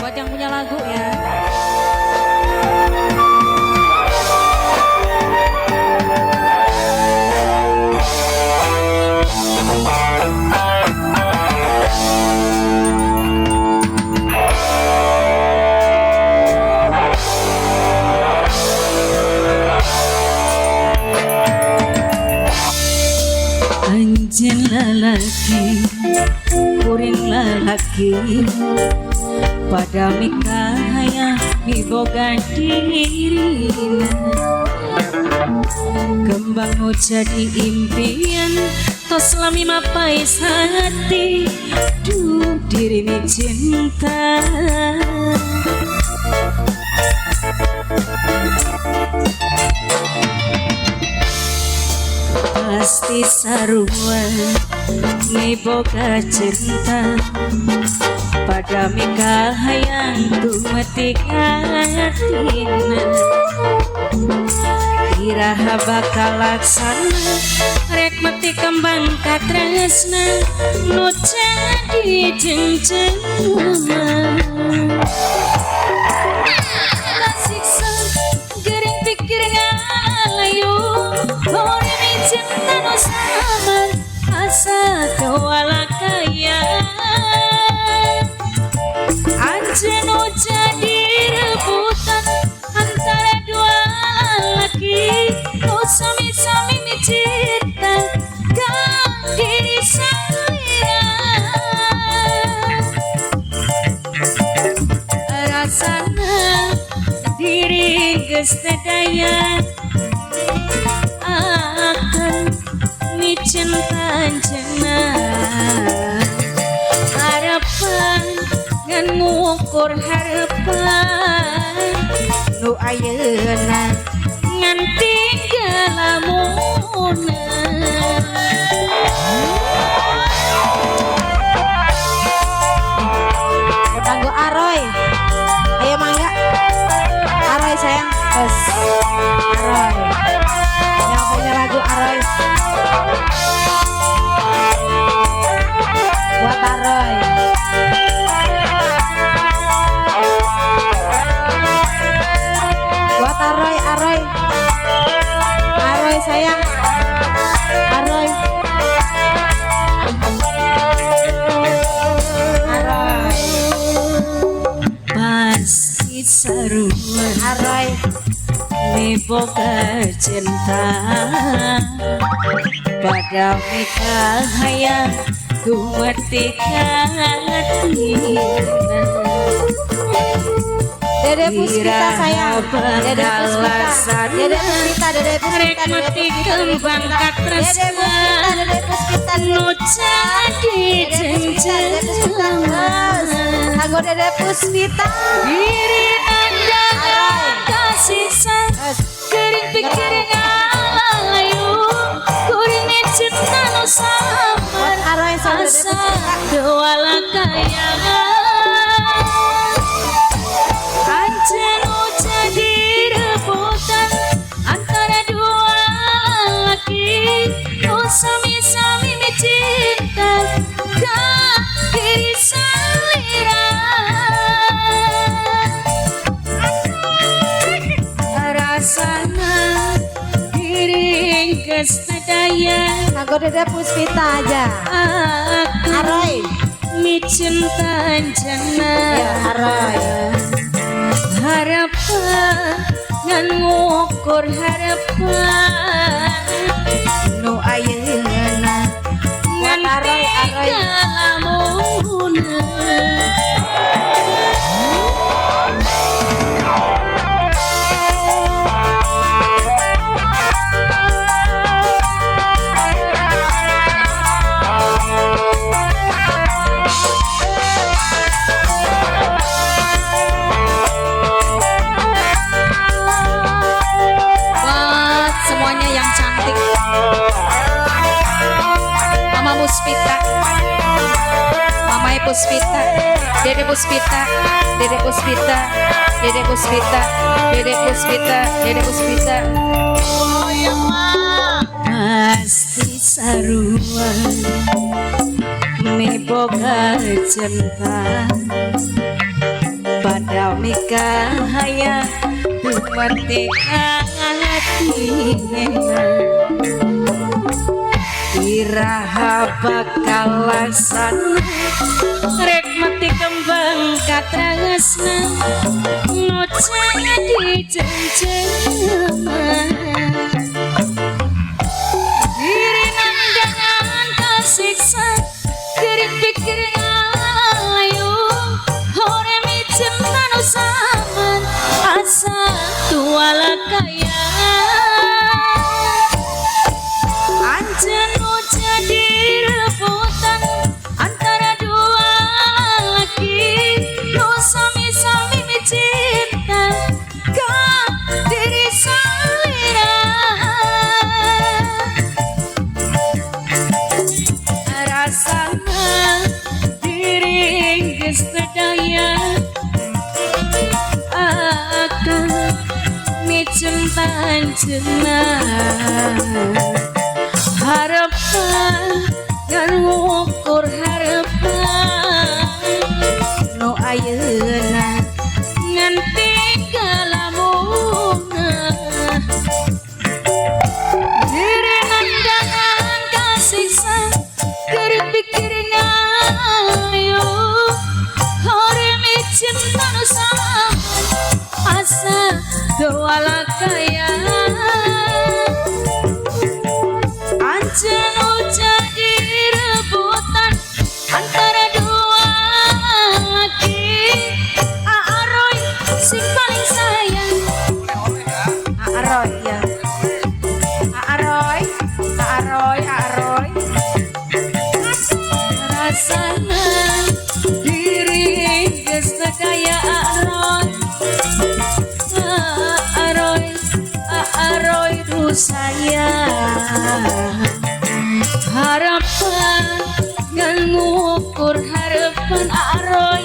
buat yang punya lagu ya. Anjen lalaki, kuring lalaki, pada mikahaya miboga diri. Kembang nu jadi impian, tos lami mapai hati, duh diri ni cinta. Pasti saruan miboga cinta, pada mikahayang tumetik hatina. Iraha bakal laksana, rek mati kembang katresna, nu jadi jengjema. Kasiksa gering pikir ngalayu, ini cinta nu samar, asa tewala kaya. Anjen nu jadi rebutan antara dua laki, nu sami-sami mencinta kang diri salira. Rasana diri geus teu daya akan cinta jenah. Harapan ngan ngukur harapan, nu ayeuna ngan tinggal lamunna. Tanggo Aroy, ayo mangga Aroy sayang, bos Aroy yang punya lagu Aroy, buat Aroy. Buat Aroy, Aroy, Aroy sayang, Aroy, Aroy. Pasti saruan Aroy miboga cinta, pada mikahaya tumetik hatina. Dede Puspita sayang, Dede Puspita, Dede Puspita, Dede Puspita, mati kembang katresna, Dede Puspita, nu jadi jengjema. Tanggo Dede Puspita, Diri anda kasih kering pikir ngalayu, kuring ni cinta nu samar, Aroy sama Dede asa Puspita. tewala kaya. Anjen nu jadi rebutan antara dua laki, nu sami-sami mencinta kang diri salira. Rasana diri geus teu daya Tanggo Dede Puspita aja. Aroy, mi cinta jenah. ya Aroy. Harapan ngan ngukur harapan, nu ayeuna ngan Aroy, Aroy. tinggal lamunna. Buat semuanya yang cantik, Mama Puspita, Mama Puspita, Dede Puspita, Dede Puspita, Dede Puspita, Dede Puspita, Dede Puspita. Pasti saruan miboga cinta, kaya merdeka hati iraha bakal laksana rek mati kembang katrangasna ngoceh di jeng-jengan diri nandangan kasiksa kering pikir ngayu hore micen tanu saman asa tuala kaya anjen jadi rebutan antara dua laki no sami-sami mencinta kau diri salira rasanya diri geus sedaya akan micen panjenengan harapan dan ngukur harapan no ayeuna nganti kalamuna diri nandangan kasiksa keur pikir ngayu hore micen tanu saman asa doa kaya anjen jadi rebutan antara dua laki Aaroy sing paling sayang Aaroy ya Aaroy rasana diri geus kaya Aaroy du sayang harapan ngan ngukur harapan Aaroy